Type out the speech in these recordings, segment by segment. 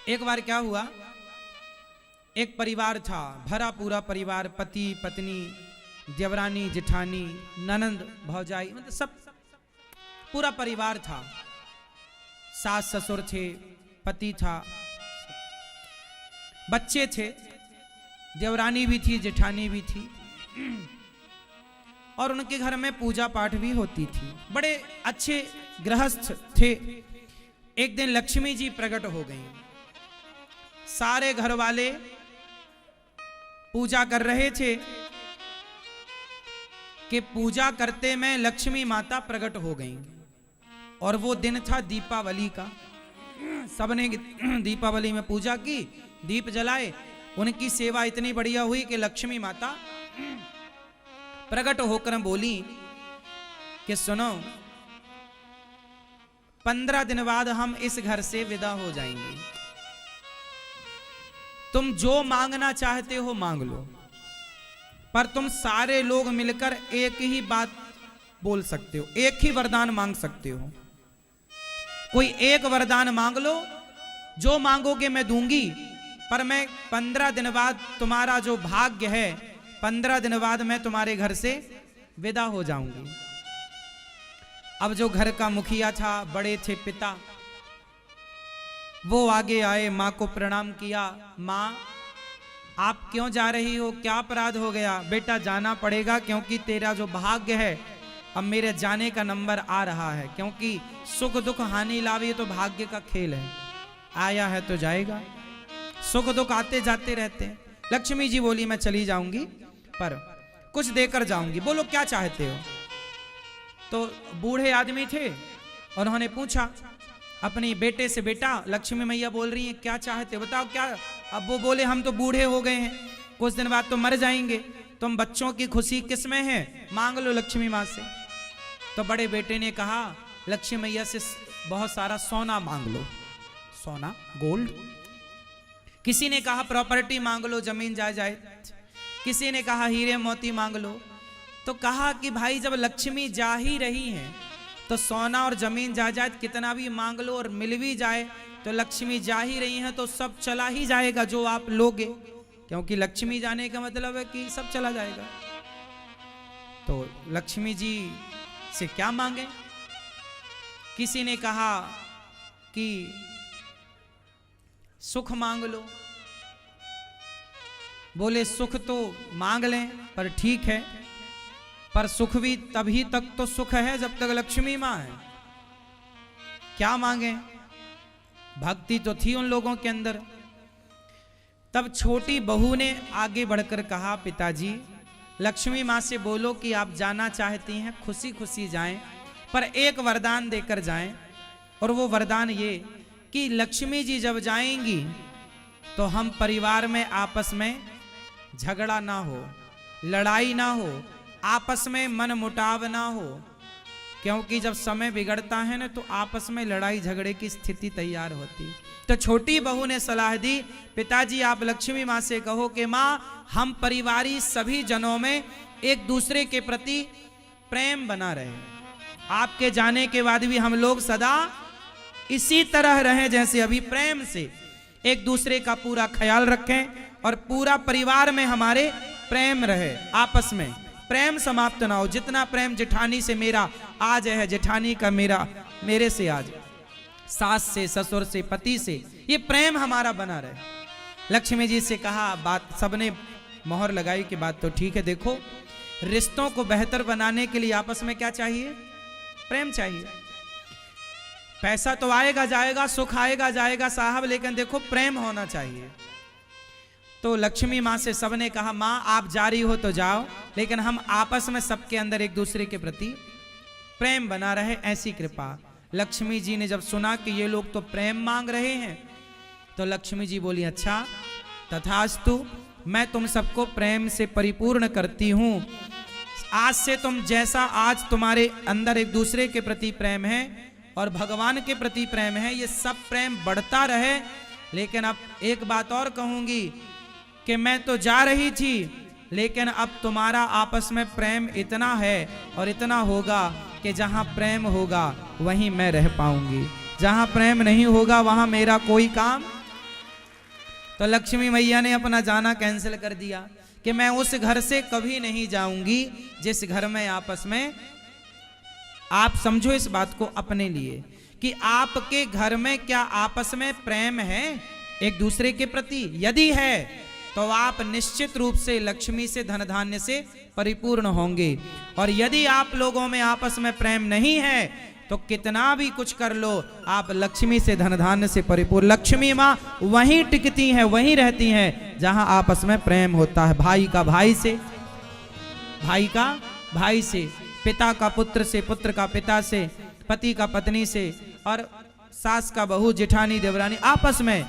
एक बार क्या हुआ, एक परिवार था, भरा पूरा परिवार, पति पत्नी, देवरानी जेठानी, ननंद भौजाई, मतलब सब पूरा परिवार था। सास ससुर थे, पति था, बच्चे थे, देवरानी भी थी, जेठानी भी थी, और उनके घर में पूजा पाठ भी होती थी। बड़े अच्छे गृहस्थ थे। एक दिन लक्ष्मी जी प्रकट हो गई। सारे घर वाले पूजा कर रहे थे कि पूजा करते में लक्ष्मी माता प्रकट हो गई। और वो दिन था दीपावली का। सबने दीपावली में पूजा की, दीप जलाए, उनकी सेवा इतनी बढ़िया हुई कि लक्ष्मी माता प्रकट होकर बोली कि सुनो, 15 दिन बाद हम इस घर से विदा हो जाएंगे। तुम जो मांगना चाहते हो मांग लो, पर तुम सारे लोग मिलकर एक ही बात बोल सकते हो, एक ही वरदान मांग सकते हो। कोई एक वरदान मांग लो, जो मांगोगे मैं दूंगी, पर मैं 15 दिन बाद तुम्हारा जो भाग्य है, 15 दिन बाद मैं तुम्हारे घर से विदा हो जाऊंगी। अब जो घर का मुखिया था, बड़े थे पिता, वो आगे आए, माँ को प्रणाम किया। माँ, आप क्यों जा रही हो, क्या अपराध हो गया? बेटा जाना पड़ेगा, क्योंकि तेरा जो भाग्य है अब मेरे जाने का नंबर आ रहा है, क्योंकि सुख दुख हानि लाभ ये तो भाग्य का खेल है, आया है तो जाएगा, सुख दुख आते जाते रहते हैं। लक्ष्मी जी बोली मैं चली जाऊंगी, पर कुछ देकर जाऊंगी, बोलो क्या चाहते हो? तो बूढ़े आदमी थे, उन्होंने पूछा अपने बेटे से, बेटा लक्ष्मी मैया बोल रही हैं, क्या चाहते हो, बताओ क्या? अब वो बोले हम तो बूढ़े हो गए हैं, कुछ दिन बाद तो मर जाएंगे, तुम बच्चों की खुशी किस में है, मांग लो लक्ष्मी माँ से। तो बड़े बेटे ने कहा लक्ष्मी मैया से बहुत सारा सोना मांग लो, सोना गोल्ड। किसी ने कहा प्रॉपर्टी मांग लो, जमीन जायदाद। किसी ने कहा हीरे मोती मांग लो। तो कहा कि भाई जब लक्ष्मी जा ही रही हैं तो सोना और जमीन जायदाद कितना भी मांग लो और मिल भी जाए तो लक्ष्मी जा ही रही हैं तो सब चला ही जाएगा जो आप लोगे, क्योंकि लक्ष्मी जाने का मतलब है कि सब चला जाएगा। तो लक्ष्मी जी से क्या मांगे? किसी ने कहा कि सुख मांग लो। बोले सुख तो मांग लें, पर ठीक है, पर सुख भी तभी तक तो सुख है जब तक लक्ष्मी मां है। क्या मांगे? भक्ति तो थी उन लोगों के अंदर। तब छोटी बहू ने आगे बढ़कर कहा पिताजी, लक्ष्मी मां से बोलो कि आप जाना चाहती हैं, खुशी खुशी जाएं, पर एक वरदान देकर जाएं। और वो वरदान ये कि लक्ष्मी जी जब जाएंगी तो हम परिवार में आपस में झगड़ा ना हो, लड़ाई ना हो, आपस में मन मुटाव ना हो, क्योंकि जब समय बिगड़ता है ना तो आपस में लड़ाई झगड़े की स्थिति तैयार होती। तो छोटी बहू ने सलाह दी, पिताजी आप लक्ष्मी माँ से कहो कि माँ हम परिवारी सभी जनों में एक दूसरे के प्रति प्रेम बना रहे, आपके जाने के बाद भी हम लोग सदा इसी तरह रहें जैसे अभी, प्रेम से एक दूसरे का पूरा ख्याल रखें और पूरा परिवार में हमारे प्रेम रहे, आपस में प्रेम समाप्त ना हो। जितना प्रेम जेठानी से मेरा आज है, जेठानी का मेरा मेरे से आज, सास से, ससुर से, पति से, ये प्रेम हमारा बना रहे। लक्ष्मी जी से कहा, बात सबने मोहर लगाई कि बात तो ठीक है, देखो रिश्तों को बेहतर बनाने के लिए आपस में क्या चाहिए? प्रेम चाहिए। पैसा तो आएगा जाएगा, सुख आएगा जाएगा साहब, लेकिन देखो प्रेम होना चाहिए। तो लक्ष्मी माँ से सबने कहा, माँ आप जा रही हो तो जाओ, लेकिन हम आपस में सबके अंदर एक दूसरे के प्रति प्रेम बना रहे, ऐसी कृपा। लक्ष्मी जी ने जब सुना कि ये लोग तो प्रेम मांग रहे हैं तो लक्ष्मी जी बोली, अच्छा तथास्तु, मैं तुम सबको प्रेम से परिपूर्ण करती हूँ। आज से तुम जैसा आज तुम्हारे अंदर एक दूसरे के प्रति प्रेम है और भगवान के प्रति प्रेम है, ये सब प्रेम बढ़ता रहे। लेकिन अब एक बात और कहूंगी कि मैं तो जा रही थी, लेकिन अब तुम्हारा आपस में प्रेम इतना है और इतना होगा कि जहाँ प्रेम होगा वहीं मैं रह पाऊंगी, जहाँ प्रेम नहीं होगा वहाँ मेरा कोई काम तो लक्ष्मी मैया ने अपना जाना कैंसिल कर दिया कि मैं उस घर से कभी नहीं जाऊंगी जिस घर में आपस में, आप समझो इस बात को अपने लिए कि आपके घर में क्या आपस में प्रेम है एक दूसरे के प्रति? यदि है तो आप निश्चित रूप से लक्ष्मी से, धन धान्य से परिपूर्ण होंगे। और यदि आप लोगों में आपस में प्रेम नहीं है तो कितना भी कुछ कर लो, आप लक्ष्मी से, धन धान्य से परिपूर्ण। लक्ष्मी माँ वहीं टिकती हैं, वहीं रहती हैं जहां आपस में प्रेम होता है। भाई का भाई से, भाई का भाई से, पिता का पुत्र से, पुत्र का पिता से, पति का पत्नी से, और सास का बहू, जेठानी, देवरानी आपस में।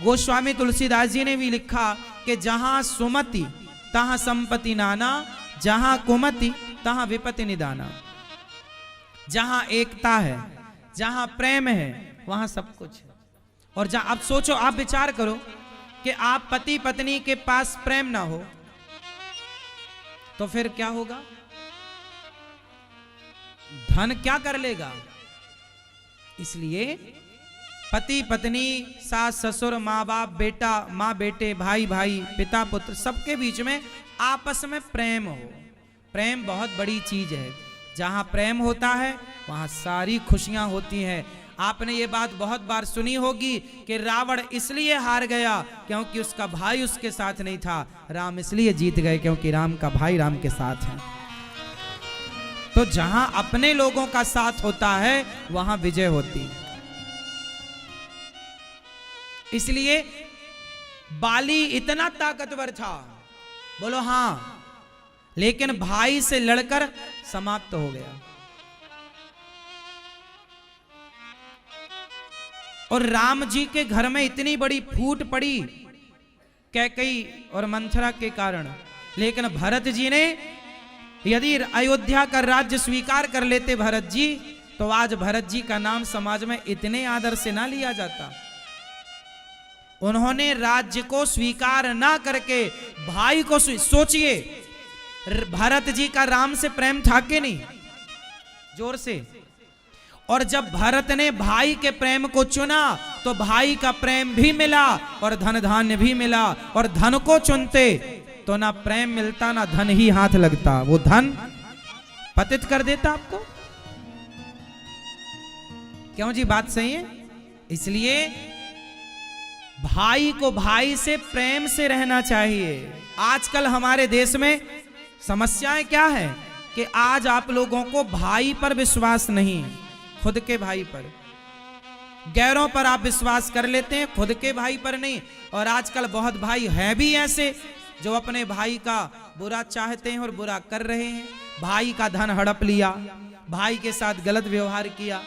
गोस्वामी तुलसीदास जी ने भी लिखा कि जहां सुमति तहां संपत्ति नाना, जहां कुमति तहां विपत्ति निदाना। जहां एकता है, जहां प्रेम है, वहां सब कुछ है। और जहां, अब सोचो, आप विचार करो कि आप पति पत्नी के पास प्रेम ना हो तो फिर क्या होगा? धन क्या कर लेगा? इसलिए पति पत्नी, सास ससुर, माँ बाप, बेटा माँ बेटे, भाई भाई, पिता पुत्र, सबके बीच में आपस में प्रेम हो। प्रेम बहुत बड़ी चीज है। जहां प्रेम होता है वहां सारी खुशियां होती हैं। आपने ये बात बहुत बार सुनी होगी कि रावण इसलिए हार गया क्योंकि उसका भाई उसके साथ नहीं था। राम इसलिए जीत गए क्योंकि राम का भाई राम के साथ है। तो जहां अपने लोगों का साथ होता है वहां विजय होती है। इसलिए बाली इतना ताकतवर था, बोलो हां, लेकिन भाई से लड़कर समाप्त हो गया। और राम जी के घर में इतनी बड़ी फूट पड़ी कैकेयी और मंथरा के कारण, लेकिन भरत जी ने, यदि अयोध्या का राज्य स्वीकार कर लेते भरत जी, तो आज भरत जी का नाम समाज में इतने आदर से ना लिया जाता। उन्होंने राज्य को स्वीकार ना करके भाई को, सोचिए भरत जी का राम से प्रेम था कि नहीं? जोर से। और जब भरत ने भाई के प्रेम को चुना तो भाई का प्रेम भी मिला और धन धान्य भी मिला। और धन को चुनते तो ना प्रेम मिलता ना धन ही हाथ लगता, वो धन पतित कर देता आपको। क्यों जी? बात सही है। इसलिए भाई को भाई से प्रेम से रहना चाहिए। आजकल हमारे देश में समस्याएं क्या है कि आज आप लोगों को भाई पर विश्वास नहीं, खुद के भाई पर। गैरों पर आप विश्वास कर लेते हैं, खुद के भाई पर नहीं। और आजकल बहुत भाई हैं भी ऐसे जो अपने भाई का बुरा चाहते हैं और बुरा कर रहे हैं। भाई का धन हड़प लिया, भाई के साथ गलत व्यवहार किया,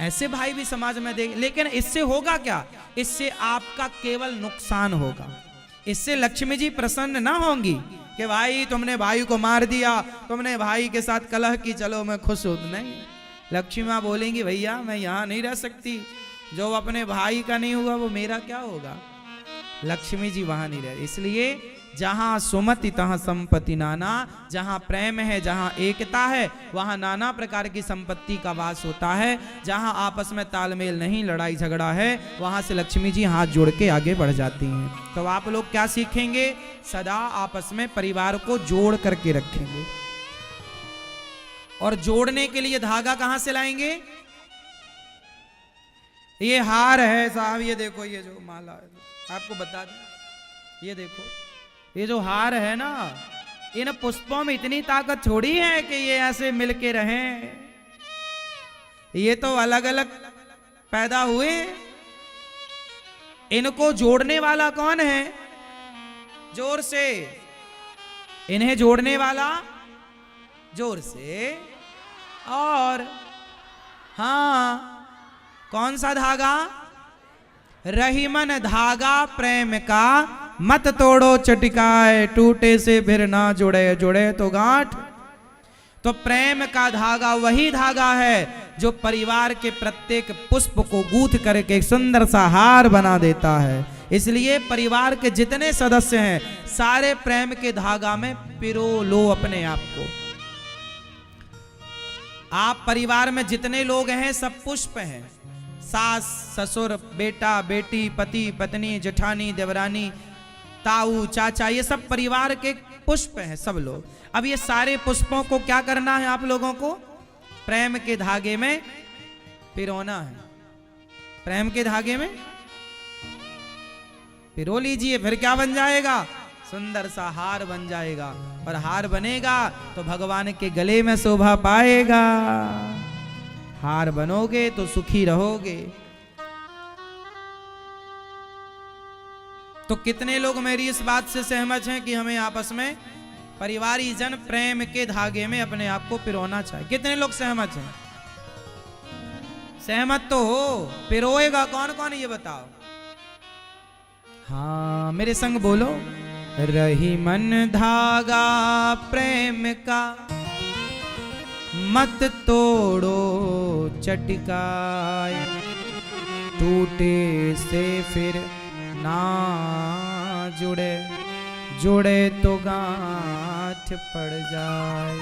ऐसे भाई भी समाज में देख। लेकिन इससे होगा क्या? इससे आपका केवल नुकसान होगा। इससे लक्ष्मी जी प्रसन्न ना होंगी कि भाई तुमने भाई को मार दिया, तुमने भाई के साथ कलह की, चलो मैं खुश हूं। नहीं, लक्ष्मी माँ बोलेंगी भैया मैं यहां नहीं रह सकती, जो अपने भाई का नहीं हुआ वो मेरा क्या होगा? लक्ष्मी जी वहां नहीं रहे। इसलिए जहां सुमति तहां संपत्ति नाना, जहां प्रेम है, जहां एकता है, वहां नाना प्रकार की संपत्ति का वास होता है। जहां आपस में तालमेल नहीं, लड़ाई झगड़ा है, वहां से लक्ष्मी जी हाथ जोड़ के आगे बढ़ जाती हैं। तो आप लोग क्या सीखेंगे? सदा आपस में परिवार को जोड़ करके रखेंगे। और जोड़ने के लिए धागा कहां से लाएंगे? ये हार है साहब, ये देखो, ये जो माला आपको बता दें, ये देखो, ये जो हार है ना, इन पुष्पों में इतनी ताकत थोड़ी है कि ये ऐसे मिलके रहें। ये तो अलग अलग पैदा हुए। इनको जोड़ने वाला कौन है? जोर से। इन्हें जोड़ने वाला जोर से। और हां, कौन सा धागा? रहीमन धागा प्रेम का, मत तोड़ो चटकाए, टूटे से फिर ना जुड़े, जुड़े तो गांठ। तो प्रेम का धागा वही धागा है जो परिवार के प्रत्येक पुष्प को गूंथ करके एक सुंदर सा हार बना देता है। इसलिए परिवार के जितने सदस्य हैं सारे प्रेम के धागा में पिरो लो अपने आप को। आप परिवार में जितने लोग हैं सब पुष्प हैं, सास ससुर बेटा बेटी पति पत्नी जेठानी देवरानी ताऊ चाचा, ये सब परिवार के पुष्प हैं सब लोग। अब ये सारे पुष्पों को क्या करना है आप लोगों को? प्रेम के धागे में पिरोना है। प्रेम के धागे में पिरो लीजिए, फिर क्या बन जाएगा? सुंदर सा हार बन जाएगा। और हार बनेगा तो भगवान के गले में शोभा पाएगा। हार बनोगे तो सुखी रहोगे। तो कितने लोग मेरी इस बात से सहमत हैं कि हमें आपस में परिवारी जन प्रेम के धागे में अपने आप को पिरोना चाहिए? कितने लोग सहमत हैं? सहमत तो हो, पिरोएगा कौन कौन ये बताओ। हाँ मेरे संग बोलो। रही मन धागा प्रेम का, मत तोड़ो चटकाए, टूटे से फिर ना जुड़े, जुड़े तो गांठ पड़ जाए।